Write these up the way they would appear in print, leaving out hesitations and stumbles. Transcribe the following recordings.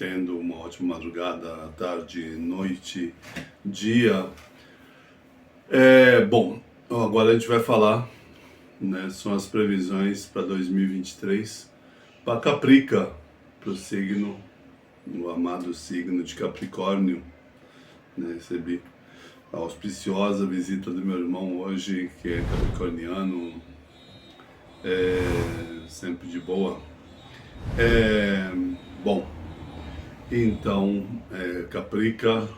tendo uma ótima madrugada, tarde, noite, dia. Bom, agora a gente vai falar, né, são as previsões para 2023 para Caprica, para o signo, o amado signo de Capricórnio. Né, recebi a auspiciosa visita do meu irmão hoje, que é capricorniano, sempre de boa. Bom, então, Caprica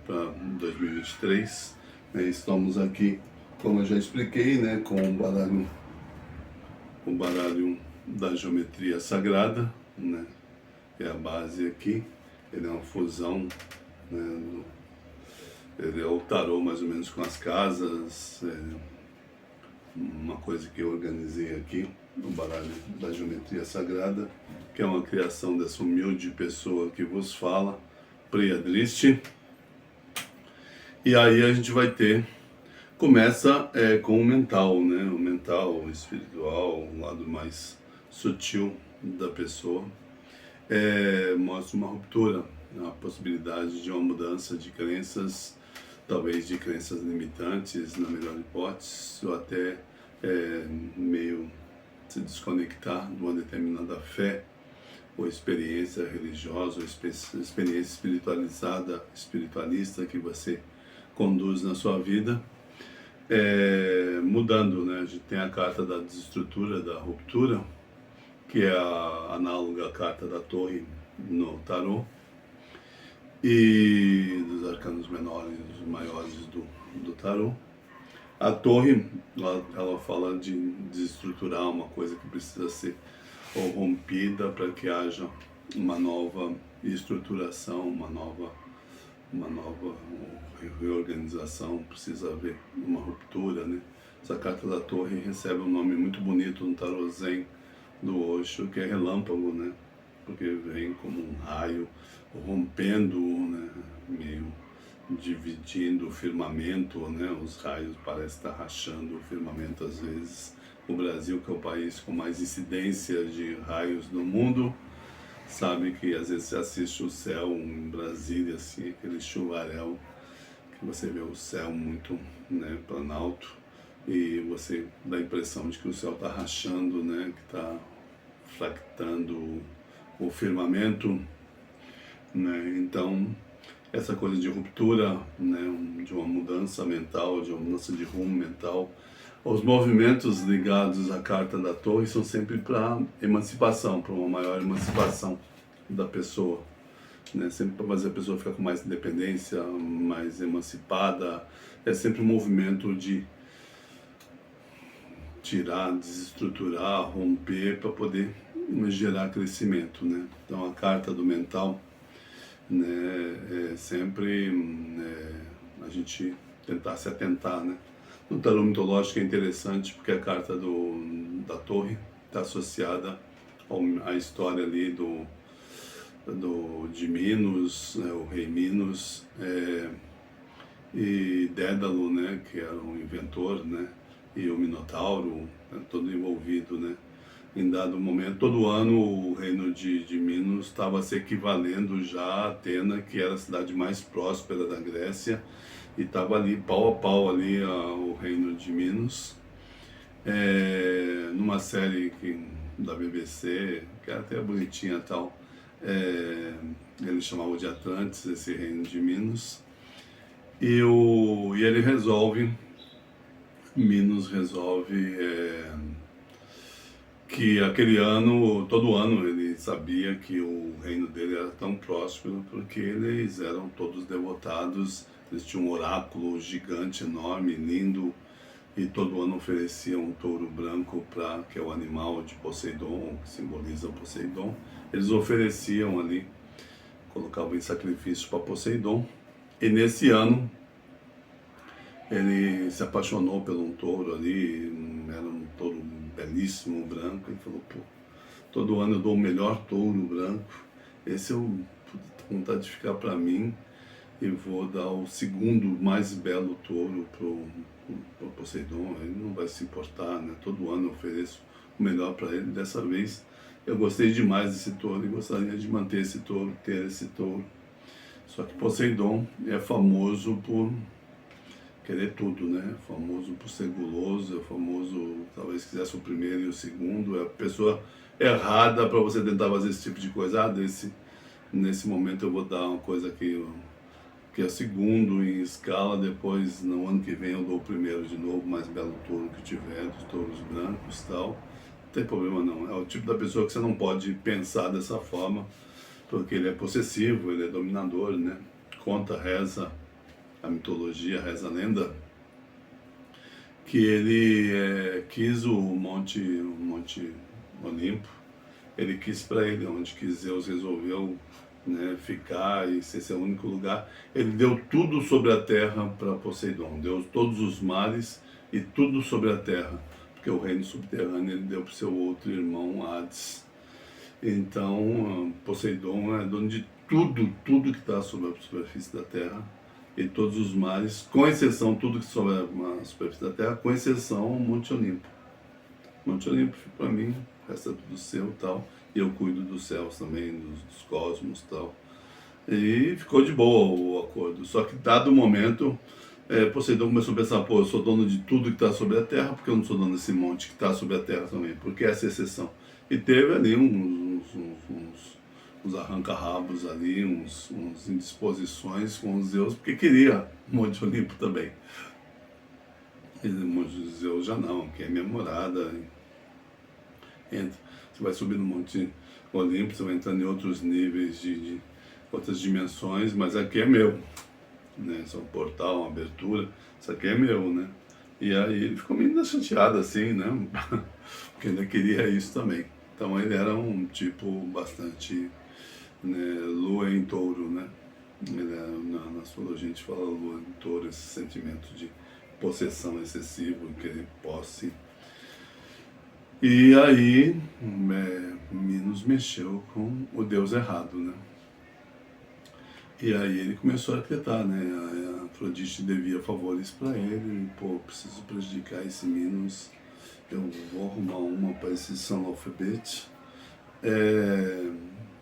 para 2023, estamos aqui, como eu já expliquei, né, com o baralho da geometria sagrada, né, é a base aqui, ele é uma fusão, né, ele é o tarô mais ou menos com as casas, uma coisa que eu organizei aqui, o baralho da geometria sagrada, que é uma criação dessa humilde pessoa que vos fala, Priya Drishti. E aí a gente vai ter, começa com o mental, né? O mental, o espiritual, o lado mais sutil da pessoa. Mostra uma ruptura, a possibilidade de uma mudança de crenças, talvez de crenças limitantes, na melhor hipótese, ou até meio se desconectar de uma determinada fé ou experiência religiosa, ou experiência espiritualista que você conduz na sua vida, mudando, né? A gente tem a carta da desestrutura, da ruptura, que é a análoga à carta da torre no tarô, e dos arcanos menores e maiores do tarô. A torre, ela fala de desestruturar uma coisa que precisa ser rompida para que haja uma nova estruturação, uma nova reorganização, precisa haver uma ruptura, né? Essa carta da torre recebe um nome muito bonito no tarô Zen do Osho, que é relâmpago, né? Porque vem como um raio rompendo, né? Meio dividindo o firmamento, né? Os raios parecem estar rachando o firmamento às vezes. O Brasil, que é o país com mais incidência de raios no mundo, sabe que às vezes você assiste o céu em Brasília, assim, aquele chuvaréu, que você vê o céu muito, né, planalto, e você dá a impressão de que o céu está rachando, né, que está fractando o firmamento, né? Então, essa coisa de ruptura, né, de uma mudança mental, de uma mudança de rumo mental. Os movimentos ligados à carta da torre são sempre para emancipação, para uma maior emancipação da pessoa, né? Sempre para fazer a pessoa ficar com mais independência, mais emancipada. É sempre um movimento de tirar, desestruturar, romper para poder gerar crescimento, né? Então a carta do mental, né, é sempre a gente tentar se atentar, né? No tarô mitológico é interessante porque a carta da torre está associada à história ali de Minos, né, o rei Minos, e Dédalo, né, que era um inventor, né, e o Minotauro, todo envolvido, né. Em dado momento, todo ano o reino de Minos estava se equivalendo já a Atena, que era a cidade mais próspera da Grécia, e estava ali pau a pau ali o reino de Minos. Numa série da BBC, que era até bonitinha e tal, ele chamava de Atlantis, esse reino de Minos, e ele resolve, Minos resolve que aquele ano, todo ano, ele sabia que o reino dele era tão próspero porque eles eram todos devotados, eles tinham um oráculo gigante, enorme, lindo, e todo ano ofereciam um touro branco, que é o animal de Poseidon, que simboliza Poseidon. Eles ofereciam ali, colocavam em sacrifício para Poseidon, e nesse ano ele se apaixonou por um touro ali, era um touro belíssimo, branco, e falou, pô, todo ano eu dou o melhor touro branco, esse eu tô com vontade de ficar para mim, e vou dar o segundo mais belo touro pro Poseidon, ele não vai se importar, né? Todo ano eu ofereço o melhor para ele, dessa vez Eu gostei demais desse touro e gostaria de manter esse touro, ter esse touro. Só que Poseidon é famoso por querer tudo, né? Famoso por ser guloso, é famoso, talvez quisesse o primeiro e o segundo, é a pessoa errada para você tentar fazer esse tipo de coisa. Nesse momento eu vou dar uma coisa que é o segundo em escala, depois no ano que vem eu dou o primeiro de novo, mais belo touro que tiver, dos touros brancos e tal. Não tem problema não, é o tipo da pessoa que você não pode pensar dessa forma, porque ele é possessivo, ele é dominador, né? Conta, reza a mitologia, reza a lenda, que ele quis o Monte Olimpo, ele quis para ele, onde que Zeus resolveu, né, ficar e ser seu único lugar. Ele deu tudo sobre a terra para Poseidon, deu todos os mares e tudo sobre a terra, porque o reino subterrâneo ele deu para o seu outro irmão Hades. Então Poseidon é dono de tudo que está sobre a superfície da terra e todos os mares, com exceção tudo que sobre a superfície da terra, com exceção o Monte Olimpo. Monte Olimpo, para mim, resta tudo seu e tal, e eu cuido dos céus também, dos cosmos e tal. E ficou de boa o acordo, só que dado o momento, Poseidon começou a pensar, pô, eu sou dono de tudo que está sobre a terra, porque eu não sou dono desse monte que está sobre a terra também, porque essa exceção. E teve ali uns arranca-rabos ali, uns indisposições com os Zeus, porque queria o Monte Olimpo também. E o Monte Zeus já não, que é minha morada. Entra. Você vai subir no Monte Olimpo, você vai entrando em outros níveis de outras dimensões, mas aqui é meu, né? Isso é um portal, uma abertura, isso aqui é meu, né? E aí ele ficou meio chateado assim, né? Porque ele queria isso também. Então ele era um tipo bastante, né, lua em touro, né? Ele era, na astrologia a gente fala lua em touro, esse sentimento de possessão excessiva, querer posse. E aí Minos mexeu com o deus errado, né? E aí ele começou a arquitetar, né? A Afrodite devia favores para ele, pô, preciso prejudicar esse Minos, eu vou arrumar uma para esse Son of a Bitch.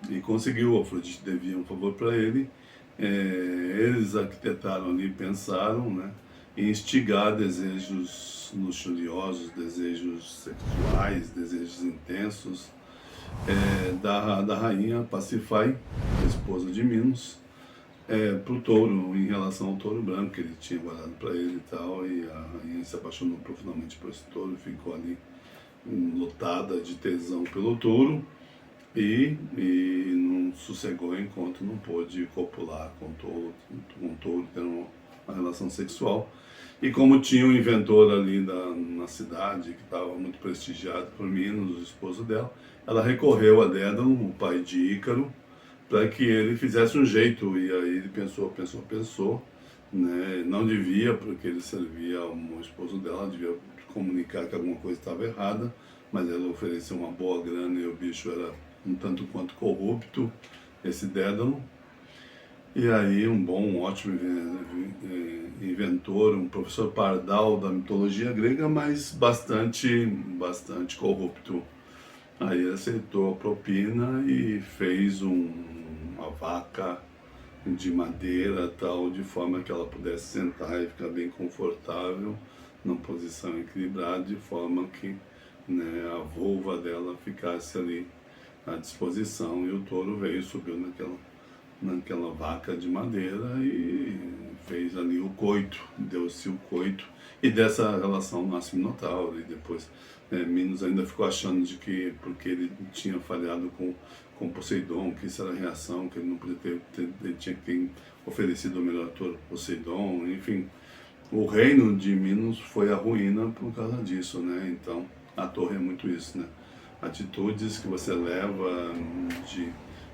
E conseguiu, a Afrodite devia um favor para ele. Eles arquitetaram ali, pensaram, né, em instigar desejos luxuriosos, desejos sexuais, desejos intensos da rainha Pasífae, a esposa de Minos, para o touro, em relação ao touro branco que ele tinha guardado para ele e tal, e a rainha se apaixonou profundamente por esse touro, ficou ali lotada de tesão pelo touro e não sossegou enquanto não pôde copular com o touro, ter uma relação sexual. E como tinha um inventor ali na cidade, que estava muito prestigiado por Minos, o esposo dela, ela recorreu a Dédalo, o pai de Ícaro, para que ele fizesse um jeito. E aí ele pensou, né? Não devia, porque ele servia ao esposo dela, devia comunicar que alguma coisa estava errada, mas ela ofereceu uma boa grana e o bicho era um tanto quanto corrupto, esse Dédalo. E aí um ótimo inventor, um professor pardal da mitologia grega, mas bastante corrupto. Aí ele aceitou a propina e fez uma vaca de madeira tal, de forma que ela pudesse sentar e ficar bem confortável, numa posição equilibrada, de forma que, né, a vulva dela ficasse ali à disposição. E o touro veio, subiu naquela vaca de madeira e fez ali o coito, deu-se o coito, e dessa relação nasce Minotauro. E depois Minos ainda ficou achando de que, porque ele tinha falhado com Poseidon, que isso era a reação, que ele não podia ele tinha que ter oferecido o melhor touro para Poseidon, enfim. O reino de Minos foi a ruína por causa disso, né? Então a torre é muito isso, né? Atitudes que você leva de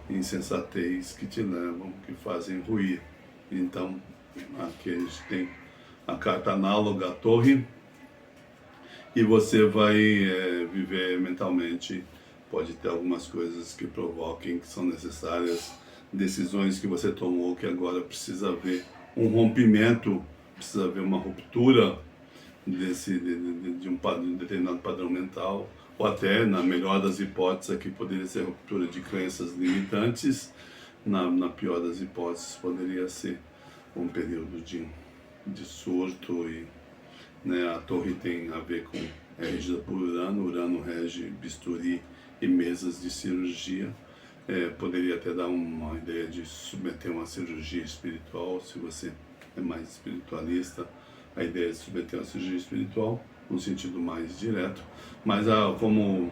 insensatez que te levam, que fazem ruir. Então, aqui a gente tem a carta análoga à torre, e você vai viver mentalmente, pode ter algumas coisas que provoquem, que são necessárias, decisões que você tomou, que agora precisa haver um rompimento, precisa haver uma ruptura de um determinado padrão mental, ou até, na melhor das hipóteses, aqui poderia ser ruptura de crenças limitantes, na pior das hipóteses poderia ser um período de surto, e né, a torre tem a ver com, é regida por Urano, Urano rege bisturi e mesas de cirurgia. Poderia até dar uma ideia de submeter uma cirurgia espiritual, se você é mais espiritualista, a ideia de submeter uma cirurgia espiritual, no sentido mais direto, mas como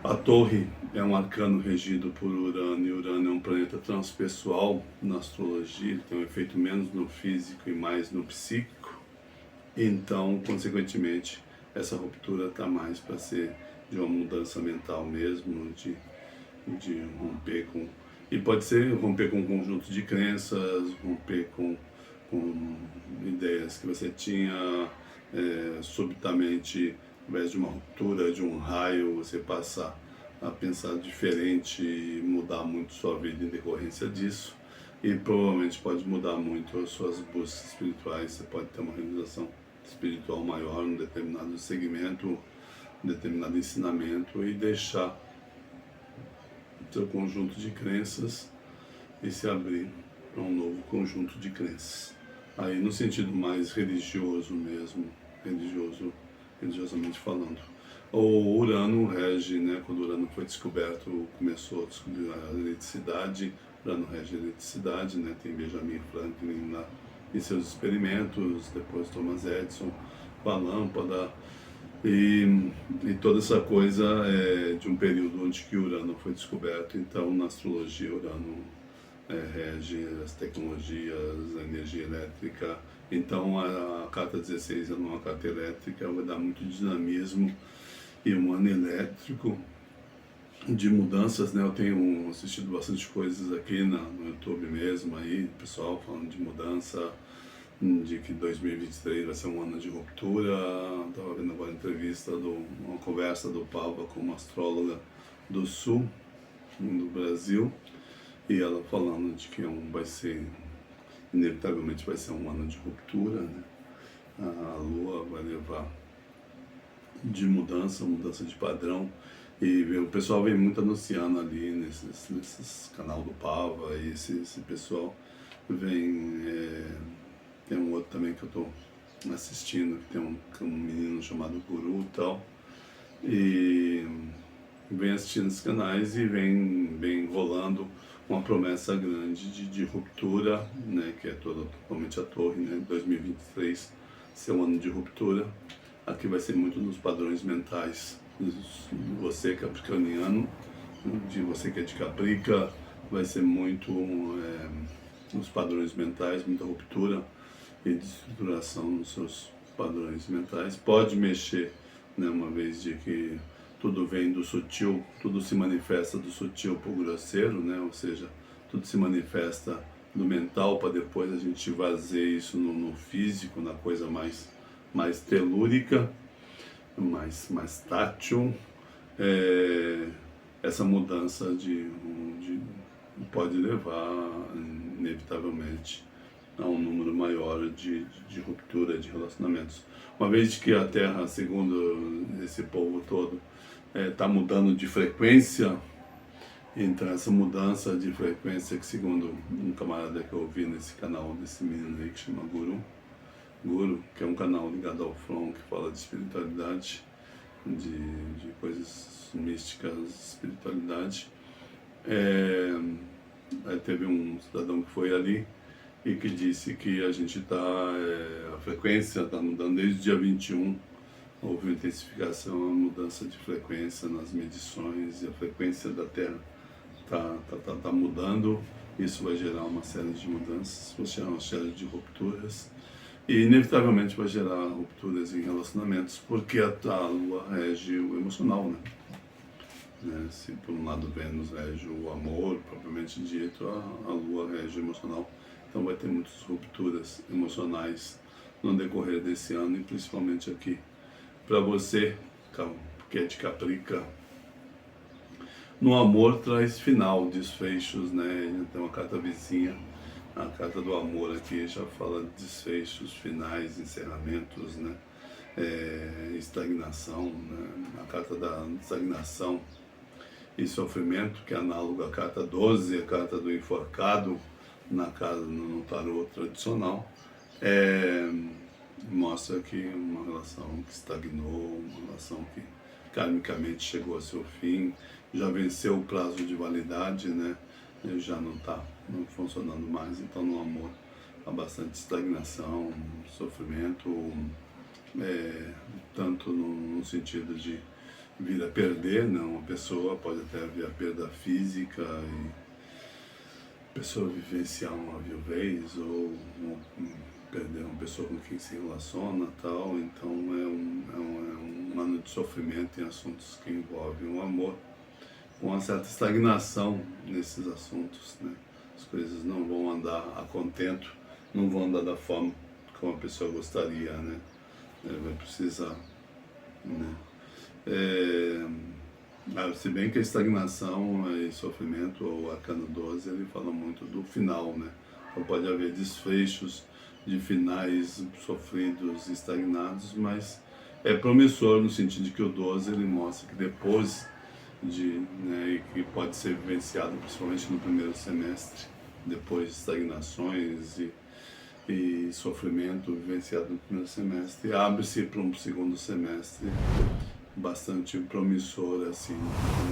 a torre é um arcano regido por Urano, e Urano é um planeta transpessoal na astrologia, ele tem um efeito menos no físico e mais no psíquico, então, consequentemente, essa ruptura está mais para ser de uma mudança mental mesmo, de romper com... E pode ser romper com um conjunto de crenças, romper com ideias que você tinha, subitamente, ao invés de uma ruptura, de um raio, você passar a pensar diferente e mudar muito sua vida em decorrência disso. E provavelmente pode mudar muito as suas buscas espirituais, você pode ter uma realização espiritual maior num determinado segmento, um determinado ensinamento, e deixar seu conjunto de crenças e se abrir para um novo conjunto de crenças. Aí no sentido mais religioso mesmo, religiosamente falando. O Urano rege, né, quando Urano foi descoberto, começou a descobrir a eletricidade, Urano rege a eletricidade, né, tem Benjamin Franklin lá em seus experimentos, depois Thomas Edison com a lâmpada, e toda essa coisa é de um período onde que Urano foi descoberto. Então, na astrologia, Urano rege as tecnologias, a energia elétrica. Então, a carta 16 é uma carta elétrica, vai dar muito dinamismo e um ano elétrico de mudanças, né? Eu tenho assistido bastante coisas aqui no YouTube mesmo, aí, pessoal falando de mudança, de que 2023 vai ser um ano de ruptura. Estava vendo agora uma conversa do Pava com uma astróloga do Sul, do Brasil, e ela falando de que inevitavelmente vai ser um ano de ruptura, né? A Lua vai levar de mudança de padrão, e o pessoal vem muito anunciando ali nesses canal do Pava, e esse pessoal vem... Tem um outro também que eu estou assistindo, que tem um menino chamado Guru e tal, e vem assistindo esses canais e vem rolando uma promessa grande de ruptura, né, que é totalmente a torre, né, 2023 ser um ano de ruptura. Aqui vai ser muito nos padrões mentais, de você capricorniano, de você que é de Caprica, vai ser muito nos padrões mentais, muita ruptura e de estruturação nos seus padrões mentais. Pode mexer, né, uma vez de que tudo vem do sutil, tudo se manifesta do sutil para o grosseiro, né, ou seja, tudo se manifesta do mental para depois a gente fazer isso no físico, na coisa mais telúrica, mais tátil. Essa mudança pode levar inevitavelmente a um número maior de ruptura de relacionamentos. Uma vez que a Terra, segundo esse povo todo, está mudando de frequência, então essa mudança de frequência, que segundo um camarada que eu ouvi nesse canal desse menino aí que chama Guru, que é um canal ligado ao From, que fala de espiritualidade, de coisas místicas, espiritualidade, teve um cidadão que foi ali e que disse que a gente a frequência está mudando desde o dia 21, houve uma intensificação, uma mudança de frequência nas medições, e a frequência da Terra tá mudando. Isso vai gerar uma série de mudanças, vai gerar uma série de rupturas, e inevitavelmente vai gerar rupturas em relacionamentos, porque a Lua rege o emocional, né? Se por um lado Vênus rege o amor, propriamente dito, a Lua rege o emocional. Então vai ter muitas rupturas emocionais no decorrer desse ano, e principalmente aqui para você que é de Caprica. No amor traz final, desfechos, né? Tem uma carta vizinha, a carta do amor aqui já fala de desfechos, finais, encerramentos, né? estagnação, né? A carta da estagnação e sofrimento, que é análogo à carta 12, a carta do enforcado no tarô tradicional, mostra que uma relação que estagnou, uma relação que karmicamente chegou ao seu fim, já venceu o prazo de validade, né? Já não está funcionando mais. Então no amor há bastante estagnação, sofrimento, tanto no sentido de vir a perder, né? Uma pessoa pode até vir a perda física e a pessoa vivenciar uma viuvez ou perder uma pessoa com quem se relaciona, tal. Então é um ano de sofrimento em assuntos que envolvem o amor, com uma certa estagnação nesses assuntos, né? As coisas não vão andar a contento, não vão andar da forma como a pessoa gostaria, né? Vai precisar, né? Se bem que a estagnação e sofrimento, ou arcano 12, ele fala muito do final, né? Então pode haver desfechos de finais sofridos, estagnados, mas é promissor no sentido de que o 12 ele mostra que depois né, e que pode ser vivenciado principalmente no primeiro semestre, depois de estagnações e sofrimento vivenciado no primeiro semestre, abre-se para um segundo semestre bastante promissor, assim,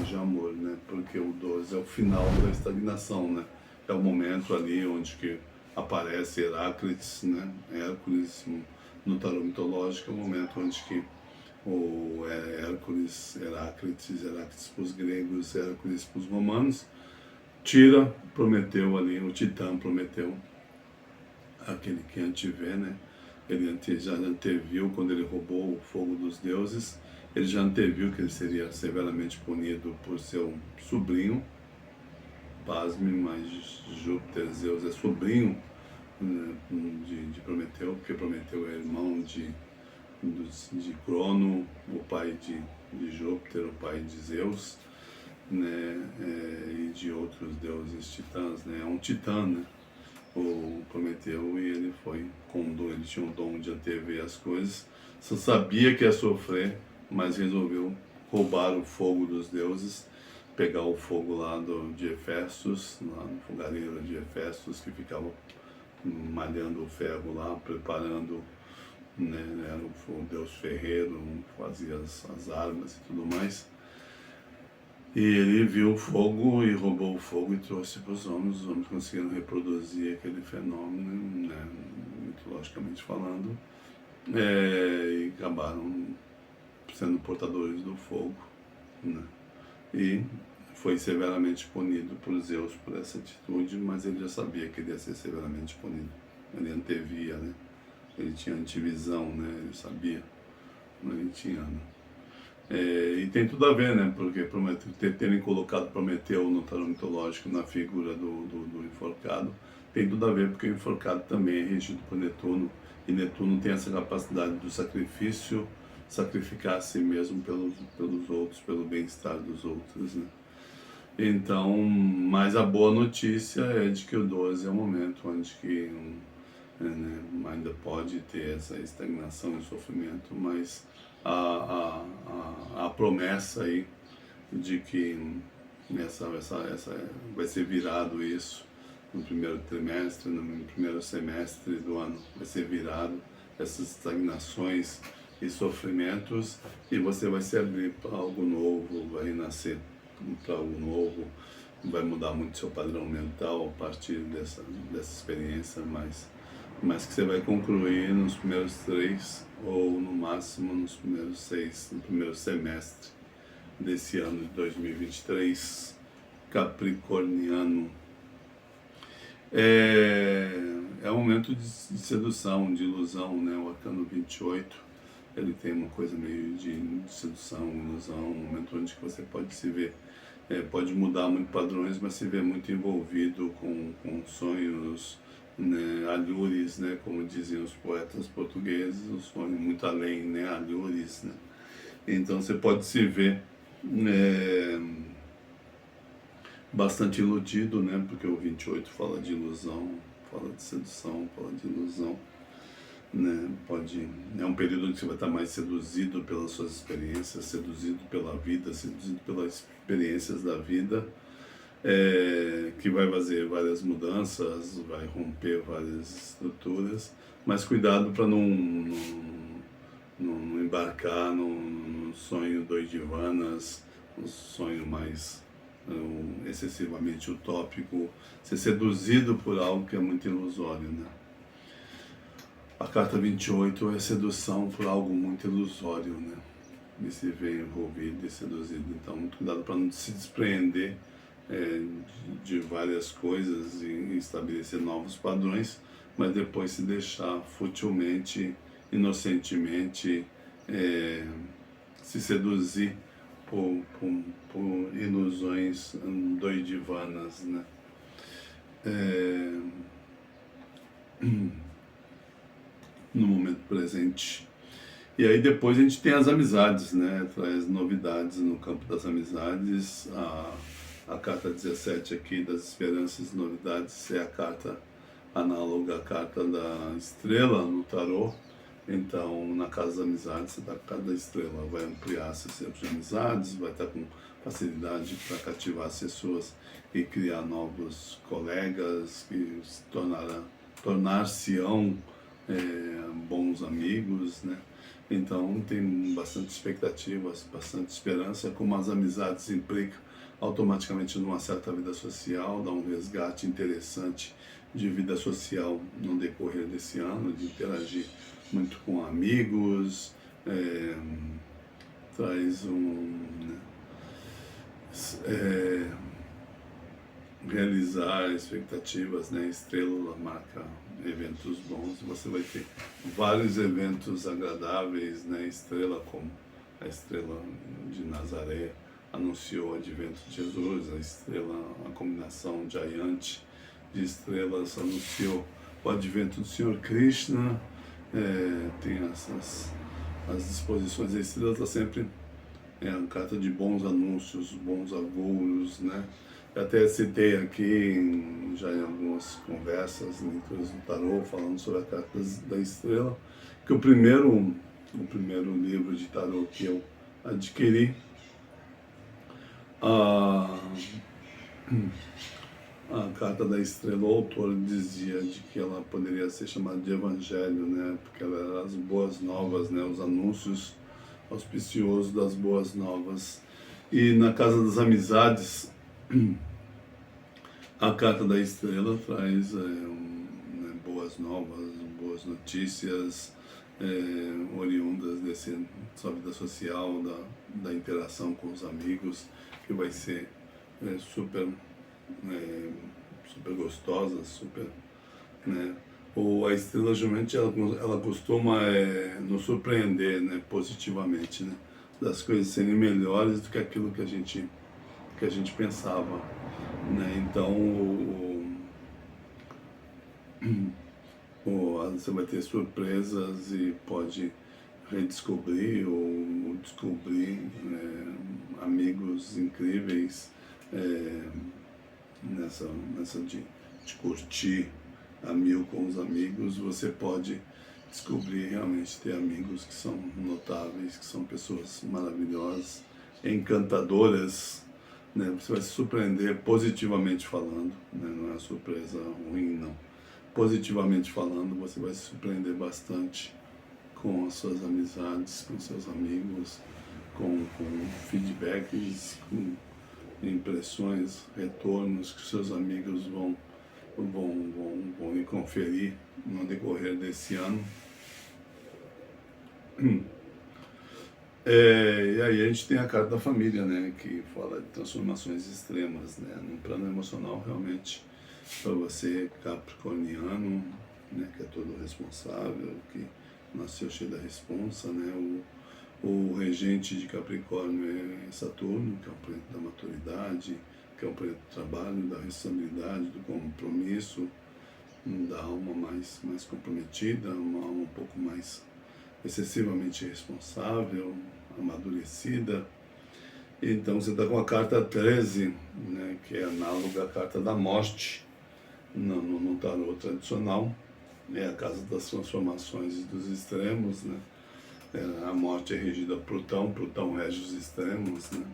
de amor, né? Porque o 12 é o final da estagnação, né? É o momento ali onde que aparece Heráclides, né? Hércules no tarô mitológico, é o momento onde que o Heráclides para os gregos, Hércules para os romanos, tira Prometeu ali, o Titã Prometeu, aquele que antevê, né? Ele já anteviu quando ele roubou o fogo dos deuses, ele já anteviu que ele seria severamente punido por seu sobrinho, pasme, mas Júpiter, Zeus, é sobrinho, né, de Prometeu, porque Prometeu é irmão de Crono, o pai de Júpiter, o pai de Zeus, né, e de outros deuses titãs, né? É um titã, né? O Prometeu, e ele ele tinha o dom de antever as coisas, só sabia que ia sofrer, mas resolveu roubar o fogo dos deuses, pegar o fogo lá de Hefestos, lá no fogareiro de Hefestos, que ficava malhando o ferro lá, preparando, né, era o deus ferreiro, fazia as armas e tudo mais. E ele viu o fogo e roubou o fogo e trouxe para os homens conseguiram reproduzir aquele fenômeno, né, mitologicamente falando, e acabaram sendo portadores do fogo, né? E foi severamente punido por Zeus por essa atitude, mas ele já sabia que ele ia ser severamente punido. Ele antevia, né? Ele tinha antivisão, né? Ele sabia, mas ele tinha, né? E tem tudo a ver, né? Porque terem colocado Prometeu no tarô mitológico na figura do enforcado, tem tudo a ver porque o enforcado também é regido por Netuno, e Netuno tem essa capacidade do sacrifício, sacrificar a si mesmo pelos outros, pelo bem-estar dos outros, né? Então, mas a boa notícia é de que o 12 é o momento onde que né, ainda pode ter essa estagnação e sofrimento, mas a promessa aí de que vai ser virado isso no primeiro trimestre, no primeiro semestre do ano, vai ser virado essas estagnações e sofrimentos, e você vai se abrir para algo novo, vai renascer para algo novo, vai mudar muito seu padrão mental a partir dessa experiência, mas que você vai concluir nos primeiros 3 ou no máximo nos primeiros 6, no primeiro semestre desse ano de 2023, capricorniano. É um momento de sedução, de ilusão, né? O arcano 28, ele tem uma coisa meio de sedução, ilusão, um momento onde você pode se ver, pode mudar muito padrões, mas se vê muito envolvido com sonhos, né, alhures, né, como diziam os poetas portugueses, o sonho muito além, né, alhures, né? Então você pode se ver bastante iludido, né, porque o 28 fala de ilusão, fala de sedução, fala de ilusão. né? É um período onde você vai estar mais seduzido pelas suas experiências, seduzido pela vida, seduzido pelas experiências da vida, que vai fazer várias mudanças, vai romper várias estruturas, mas cuidado para não embarcar num sonho doidivanas, um sonho mais excessivamente utópico, ser seduzido por algo que é muito ilusório, né? A carta 28 é sedução por algo muito ilusório, né? E se vê envolvido e seduzido. Então, muito cuidado para não se despreender de várias coisas e estabelecer novos padrões, mas depois se deixar futilmente, inocentemente, se seduzir por ilusões doidivanas, né? No momento presente. E aí depois a gente tem as amizades, né? Traz novidades no campo das amizades. A carta 17 aqui das esperanças e novidades é a carta análoga à carta da estrela no tarô. Então, na casa das amizades, você está com a carta da estrela, vai ampliar seus centros de amizades, vai estar com facilidade para cativar as pessoas e criar novos colegas que se tornar-se-ão bons amigos, né? Então tem bastante expectativas, bastante esperança, como as amizades implicam automaticamente numa certa vida social, dá um resgate interessante de vida social no decorrer desse ano, de interagir muito com amigos, traz realizar expectativas, né? Estrela marca eventos bons, você vai ter vários eventos agradáveis, né? Estrela, como a estrela de Nazaré anunciou o advento de Jesus, a estrela, a combinação giante de estrelas anunciou o advento do Senhor Krishna, tem as disposições, a estrela está sempre uma carta de bons anúncios, bons agouros, né? Eu até citei aqui já em algumas conversas, leituras do tarô, falando sobre a carta da estrela, que o primeiro livro de tarô que eu adquiri, a carta da estrela, o autor dizia de que ela poderia ser chamada de evangelho, né? Porque ela era as boas novas, né? Os anúncios auspiciosos das boas novas. E na casa das amizades, a carta da estrela traz boas novas, boas notícias, oriundas dessa vida social, da interação com os amigos, que vai ser super gostosa, super, né? Ou a estrela geralmente ela costuma nos surpreender, né, positivamente, né, das coisas serem melhores do que aquilo que a gente pensava, né? Então você vai ter surpresas e pode redescobrir ou descobrir amigos incríveis nessa de curtir a mil com os amigos. Você pode descobrir realmente ter amigos que são notáveis, que são pessoas maravilhosas, encantadoras, né? Você vai se surpreender positivamente falando, né? Não é uma surpresa ruim, não. Positivamente falando, você vai se surpreender bastante com as suas amizades, com seus amigos, com feedbacks, com impressões, retornos que seus amigos vão lhe conferir no decorrer desse ano. E aí a gente tem a carta da família, né, que fala de transformações extremas, né, no plano emocional, realmente, para você capricorniano, né, que é todo responsável, que nasceu cheio da responsa, né, o regente de Capricórnio é Saturno, que é o planeta da maturidade, que é o planeta do trabalho, da responsabilidade, do compromisso, da alma mais comprometida, uma alma um pouco mais excessivamente responsável, amadurecida. Então você está com a carta 13, né, que é análoga à carta da morte no tarô tradicional, é a casa das transformações e dos extremos, né? A morte é regida por Plutão, Plutão rege os extremos, né?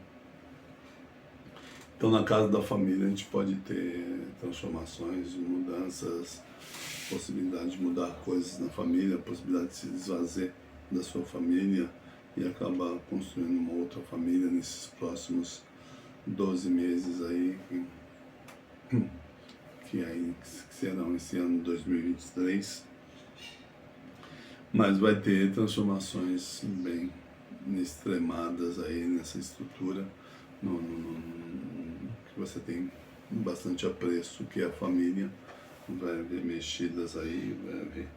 Então, na casa da família, a gente pode ter transformações, mudanças, possibilidade de mudar coisas na família, possibilidade de se desfazer da sua família e acabar construindo uma outra família nesses próximos 12 meses aí, que serão esse ano 2023. Mas vai ter transformações bem extremadas aí nessa estrutura, que você tem bastante apreço, que é a família. Vai haver mexidas aí, vai haver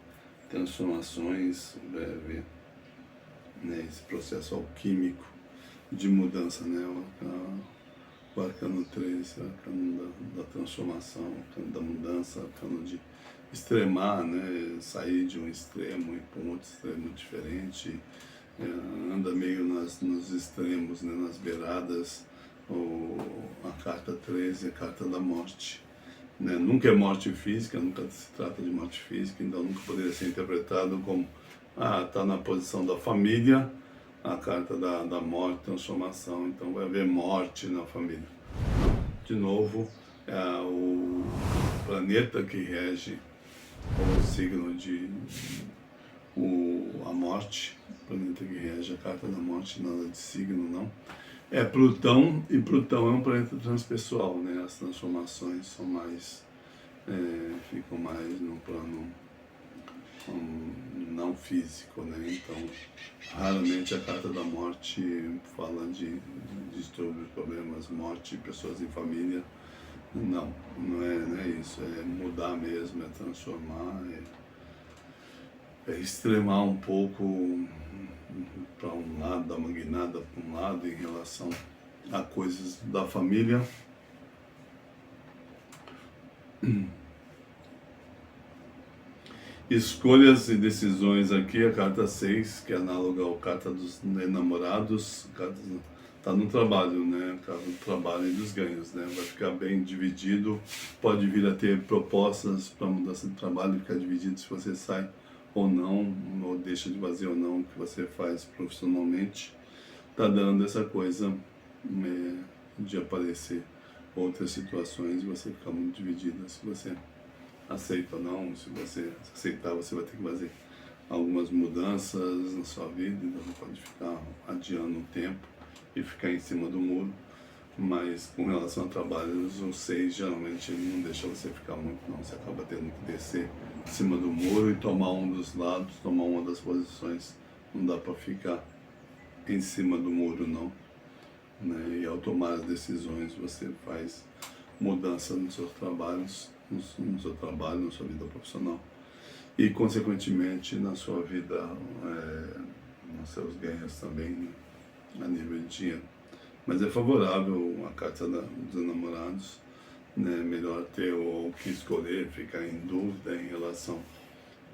transformações, vai haver, né, esse processo alquímico de mudança, né? O arcano 13, o arcano da transformação, o arcano da mudança, o arcano de extremar, né? Sair de um extremo e ir para um outro extremo diferente, anda meio nos extremos, né? Nas beiradas. A carta 13 é a carta da morte. Né? Nunca é morte física, nunca se trata de morte física, então nunca poderia ser interpretado como está na posição da família, a carta da morte, transformação, então vai haver morte na família. De novo, o planeta que rege o signo a morte, o planeta que rege a carta da morte, nada de signo não. É Plutão, e Plutão é um planeta transpessoal, né? As transformações são mais, ficam mais no plano não físico, né? Então, raramente a carta da morte fala de distúrbios, problemas, morte, pessoas em família. Não é isso, é mudar mesmo, é transformar, é extremar um pouco para um lado, dar uma guinada para um lado em relação a coisas da família. Escolhas e decisões aqui, a carta 6, que é análoga à carta dos enamorados, está no trabalho, né? A carta do trabalho e dos ganhos, né? Vai ficar bem dividido, pode vir a ter propostas para mudança de trabalho, ficar dividido se você sai ou não, ou deixa de fazer ou não o que você faz profissionalmente. Está dando essa coisa de aparecer outras situações e você ficar muito dividido se você aceita ou não. Se você aceitar, você vai ter que fazer algumas mudanças na sua vida, então não pode ficar adiando o tempo e ficar em cima do muro. Mas com relação a trabalhos, o 6 geralmente ele não deixa você ficar muito não, você acaba tendo que descer em cima do muro e tomar um dos lados, tomar uma das posições, não dá para ficar em cima do muro não, né? E ao tomar as decisões você faz mudança nos seus trabalhos, no seu trabalho, na sua vida profissional e consequentemente na sua vida, nos seus ganhos também, né? A nível de dinheiro. Mas é favorável a carta dos enamorados, né? Melhor ter o que escolher, ficar em dúvida em relação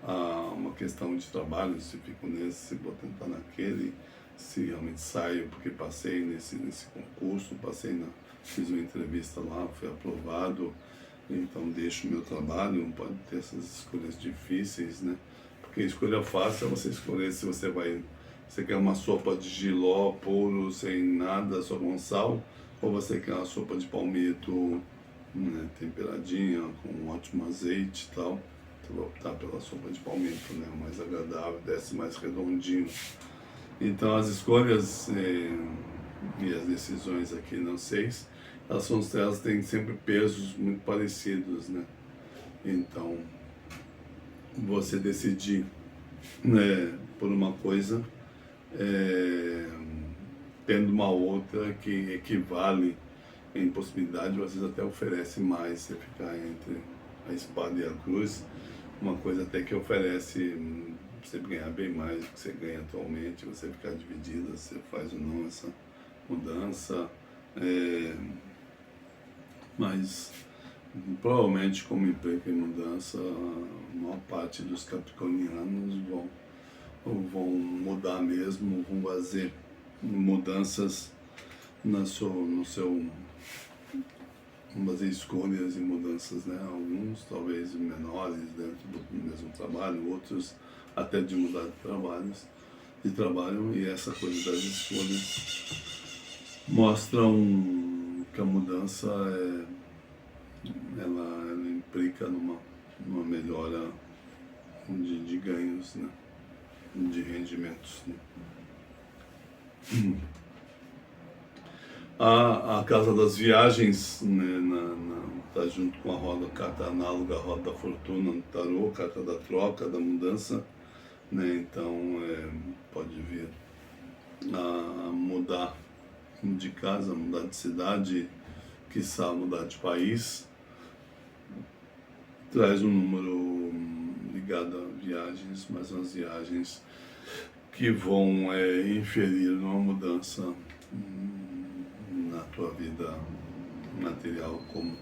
a uma questão de trabalho, se fico nesse, se vou tentar naquele, se realmente saio porque passei nesse concurso, fiz uma entrevista lá, fui aprovado, então deixo o meu trabalho, não pode ter essas escolhas difíceis, né? Porque a escolha fácil é você escolher se você quer uma sopa de jiló puro, sem nada, só com sal, ou você quer uma sopa de palmito, né, temperadinha, com um ótimo azeite e tal. Você vai optar pela sopa de palmito, né, mais agradável, desce mais redondinho. Então as escolhas e as decisões aqui não 6, elas têm sempre pesos muito parecidos, né? Então, você decidir, né, por uma coisa, tendo uma outra que equivale em possibilidade, às vezes até oferece mais, você ficar entre a espada e a cruz, uma coisa até que oferece você ganhar bem mais do que você ganha atualmente, você ficar dividido, você faz ou não essa mudança, mas provavelmente como implica em mudança, a maior parte dos capricornianos vão mudar mesmo, vão fazer fazer escolhas e mudanças, né? Alguns talvez menores dentro do mesmo trabalho, outros até de mudar de trabalho, e essa coisa das escolhas mostram que a mudança ela implica numa melhora de ganhos, né? De rendimentos, né? A casa das viagens, né, tá junto com a carta análoga, a roda da fortuna no tarô, carta da troca, da mudança, né? Então pode vir a mudar de casa, mudar de cidade, quiçá mudar de país. Traz um número ligado a viagens, mas umas viagens que vão inferir numa mudança na tua vida material, como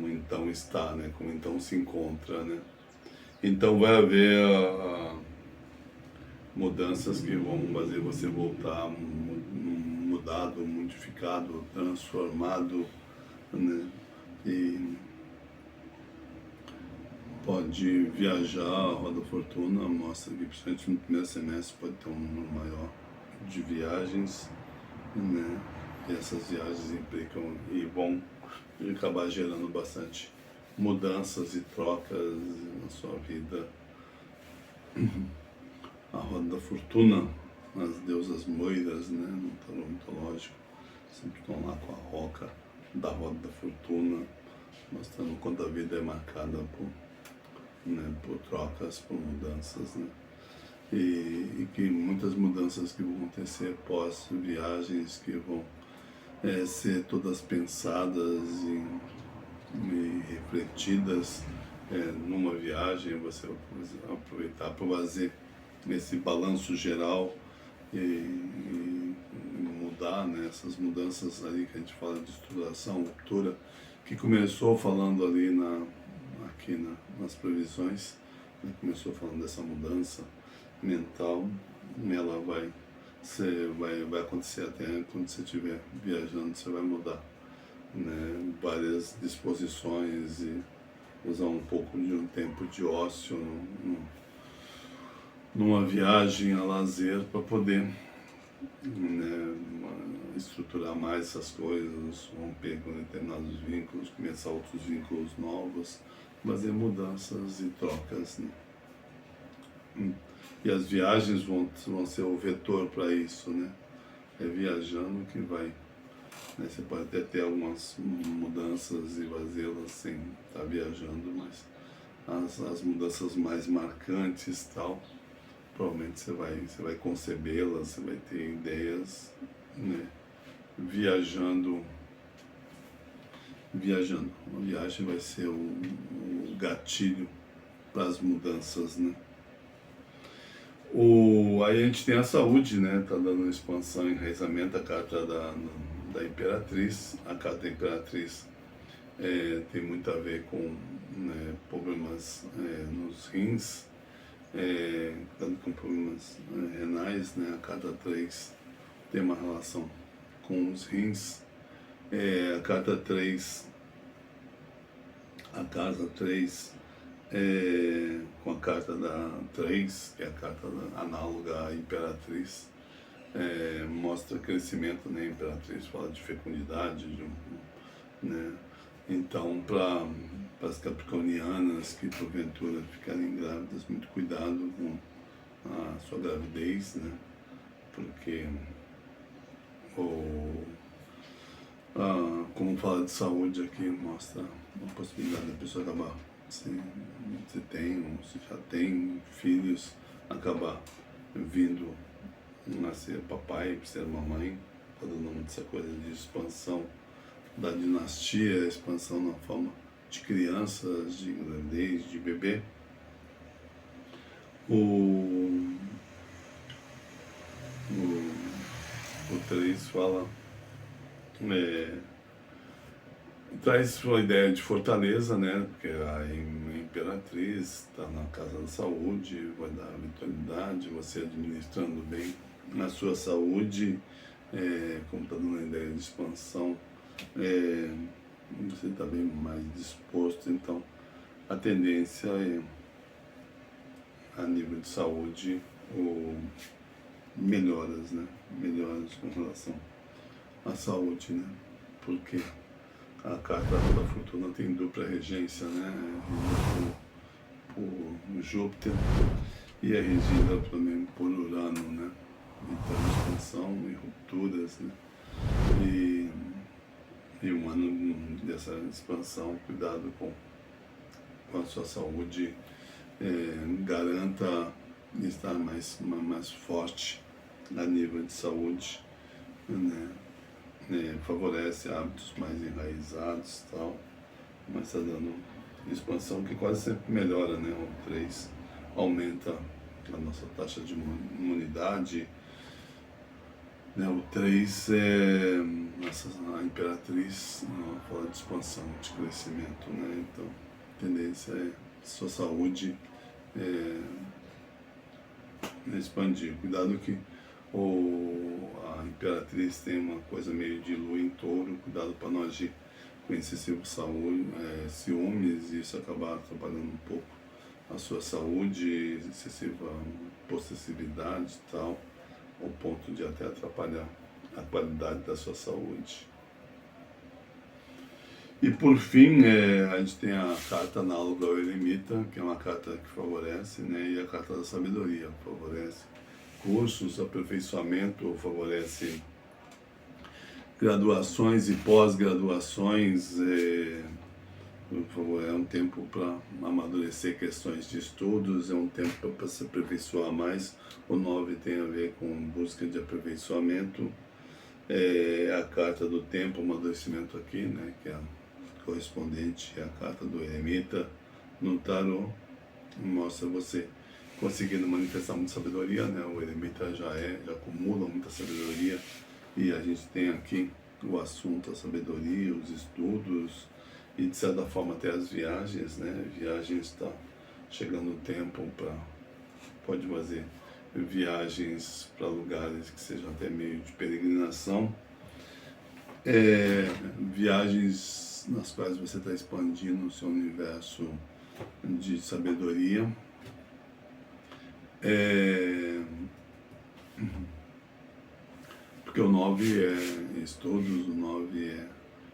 então está, né? Como então se encontra, né? Então vai haver mudanças que vão fazer você voltar mudado, modificado, transformado, né? E pode viajar, a Roda Fortuna mostra que principalmente no primeiro semestre pode ter um número maior de viagens, né? E essas viagens implicam e vão acabar gerando bastante mudanças e trocas na sua vida. A Roda da Fortuna, as deusas moiras, né, no tarô mitológico, sempre estão lá com a roca da Roda da Fortuna, mostrando quanto a vida é marcada por trocas, por mudanças, né? E que muitas mudanças que vão acontecer pós viagens, que vão ser todas pensadas e refletidas numa viagem. Você vai aproveitar para fazer esse balanço geral e mudar, né, essas mudanças ali que a gente fala de estruturação, ruptura, que começou falando ali aqui nas previsões, né, começou falando dessa mudança mental, ela vai acontecer até quando você estiver viajando, você vai mudar, né, várias disposições e usar um pouco de um tempo de ócio numa viagem a lazer para poder, né, estruturar mais essas coisas, romper com determinados vínculos, começar outros vínculos novos, fazer mudanças e trocas, né? E as viagens vão ser o vetor para isso, né? É viajando que vai, né? Você pode até ter algumas mudanças e fazê-las sem estar viajando, mas as mudanças mais marcantes, tal, provavelmente você vai concebê-las, você vai ter ideias, né? Viajando. A viagem vai ser o gatilho para as mudanças, né? Aí a gente tem a saúde, né? Tá dando expansão, enraizamento, a carta da Imperatriz. A carta da Imperatriz tem muito a ver com, né, problemas nos rins, com problemas renais, né? A carta 3 tem uma relação com os rins. A carta 3, a casa 3, com a carta da 3, que é a carta análoga à Imperatriz, mostra crescimento, né? A Imperatriz fala de fecundidade, né? Então, para as capricornianas que porventura ficarem grávidas, muito cuidado com a sua gravidez, né? Porque como fala de saúde aqui, mostra a possibilidade da pessoa acabar, se tem ou se já tem filhos, acabar vindo a ser papai, ser mamãe, está dando muito essa coisa de expansão da dinastia, expansão na forma de crianças, de gravidez, de bebê. O 3 fala, traz uma ideia de fortaleza, né? Porque a Imperatriz está na casa da saúde, vai dar vitalidade, você administrando bem a sua saúde, como está dando a ideia de expansão você está bem mais disposto, então a tendência é, a nível de saúde, ou melhoras, né? Melhoras com relação à saúde, né? Porque a carta da fortuna tem dupla regência, né? Regida por Júpiter e é regida também por Urano, né? Então, expansão e rupturas, né? E um ano dessa expansão, cuidado com a sua saúde, garanta estar mais forte a nível de saúde, né? Favorece hábitos mais enraizados e tal, mas está dando expansão que quase sempre melhora, né? O 3 aumenta a nossa taxa de imunidade, né? O 3 é a imperatriz, fala de expansão, de crescimento, né? Então a tendência é sua saúde expandir. Cuidado que a imperatriz tem uma coisa meio de lua em touro, cuidado para não agir com excessivo ciúmes e isso acabar atrapalhando um pouco a sua saúde, excessiva possessividade e tal, ao ponto de até atrapalhar a qualidade da sua saúde. E por fim, a gente tem a carta análoga ao eremita, que é uma carta que favorece, né? E a carta da sabedoria favorece cursos, aperfeiçoamento, favorece graduações e pós-graduações, é um tempo para amadurecer questões de estudos, é um tempo para se aperfeiçoar mais. O 9 tem a ver com busca de aperfeiçoamento, a carta do tempo, amadurecimento aqui, né, que é a correspondente à carta do eremita no tarô, mostra você conseguindo manifestar muita sabedoria, né? O eremita já acumula muita sabedoria e a gente tem aqui o assunto, a sabedoria, os estudos e de certa forma até as viagens, né? Viagens está chegando o tempo pode fazer viagens para lugares que sejam até meio de peregrinação, viagens nas quais você está expandindo o seu universo de sabedoria. Porque o 9 é estudos, o 9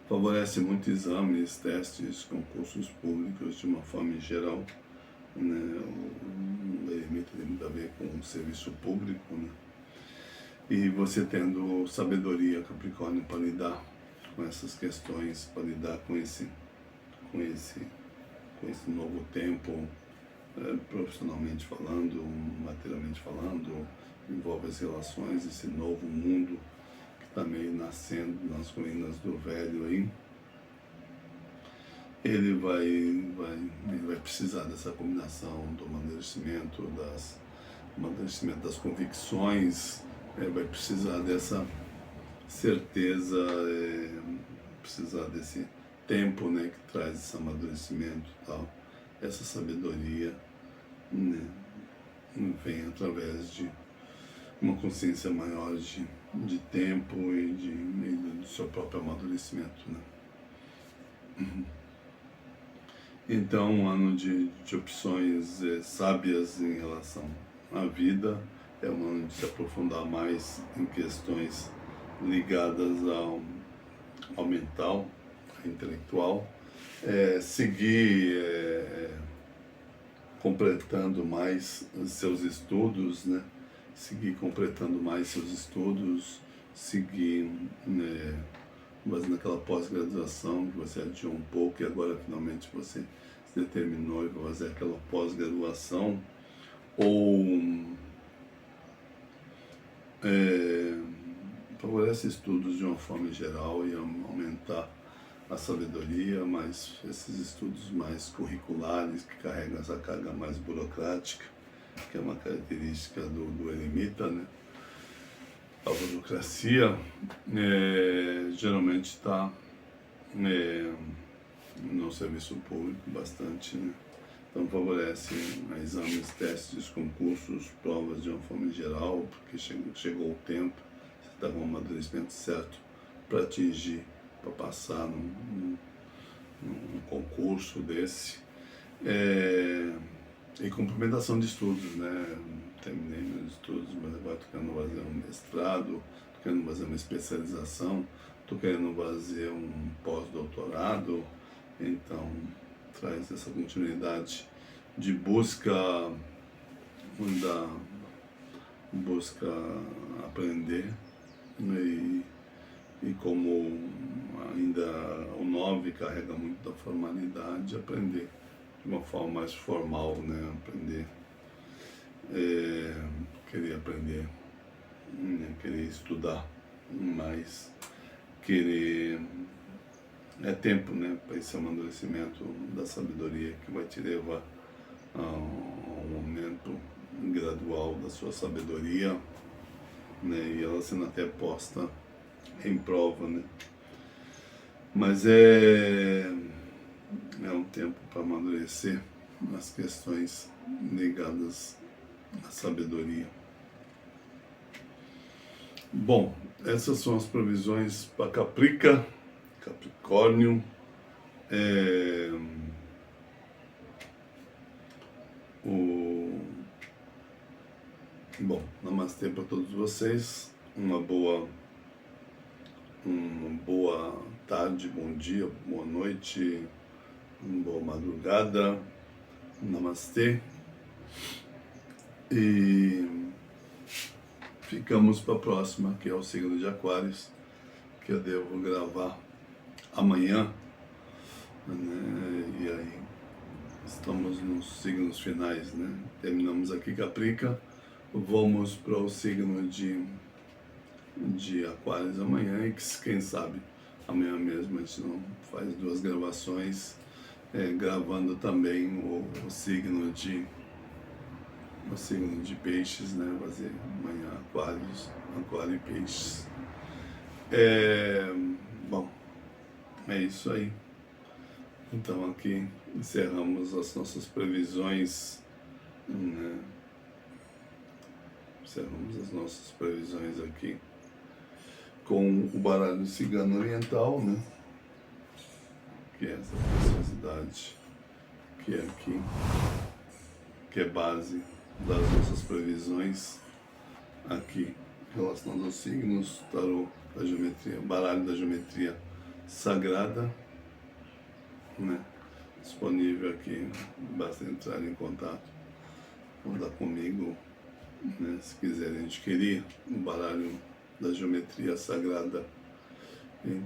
favorece muito exames, testes, concursos públicos de uma forma geral, né? O eremita tem muito a ver com o serviço público, né? E você tendo sabedoria, Capricórnio, para lidar com essas questões, para lidar com esse novo tempo, profissionalmente falando, materialmente falando, envolve as relações, esse novo mundo que está meio nascendo nas ruínas do velho aí. Ele vai precisar dessa combinação do amadurecimento das convicções, vai precisar dessa certeza, precisar desse tempo, né, que traz esse amadurecimento e tal, essa sabedoria, né, vem através de uma consciência maior de tempo e do seu próprio amadurecimento, né? Então, um ano de opções sábias em relação à vida, é um ano de se aprofundar mais em questões ligadas ao mental, ao intelectual, seguir completando mais seus estudos, né? Seguir completando mais seus estudos, seguir fazendo aquela pós-graduação que você adiou um pouco e agora finalmente você se determinou e vai fazer aquela pós-graduação, ou favorece estudos de uma forma geral e aumentar a sabedoria, mas esses estudos mais curriculares que carregam essa carga mais burocrática, que é uma característica do eremita, né? A burocracia geralmente está no serviço público bastante, né? Então favorece exames, testes, concursos, provas de uma forma geral, porque chegou o tempo, você está com o amadurecimento certo para atingir para passar num concurso desse. E complementação de estudos, né? Terminei meus estudos, mas agora estou querendo fazer um mestrado, estou querendo fazer uma especialização, estou querendo fazer um pós-doutorado, então traz essa continuidade de busca aprender, né? E como ainda o 9 carrega muito da formalidade, aprender de uma forma mais formal, né? Querer aprender, né? Querer estudar mais, querer... É tempo, né? Para esse amadurecimento da sabedoria que vai te levar a um aumento gradual da sua sabedoria, né? E ela sendo até posta em prova, né? Mas é um tempo para amadurecer nas questões ligadas à sabedoria. Bom, essas são as previsões para Capricórnio. Bom, namastê para todos vocês. Uma boa tarde, bom dia, boa noite, uma boa madrugada. Namastê. E ficamos para a próxima, que é o signo de Aquários, que eu devo gravar amanhã, né? E aí estamos nos signos finais, né? Terminamos aqui Caprica, vamos para o signo de Aquários amanhã, e quem sabe amanhã mesmo a gente não faz 2 gravações, gravando também o signo de Peixes, né? Fazer amanhã Aquário e Peixes. Bom, é isso aí. Então aqui encerramos as nossas previsões, né? Encerramos as nossas previsões aqui com o baralho cigano oriental, né? Que é essa preciosidade que é aqui, que é base das nossas previsões aqui relacionadas aos signos, tarô da geometria, baralho da geometria sagrada, né? Disponível aqui, basta entrar em contato ou dar comigo, né? Se quiserem adquirir o baralho da geometria sagrada. Então,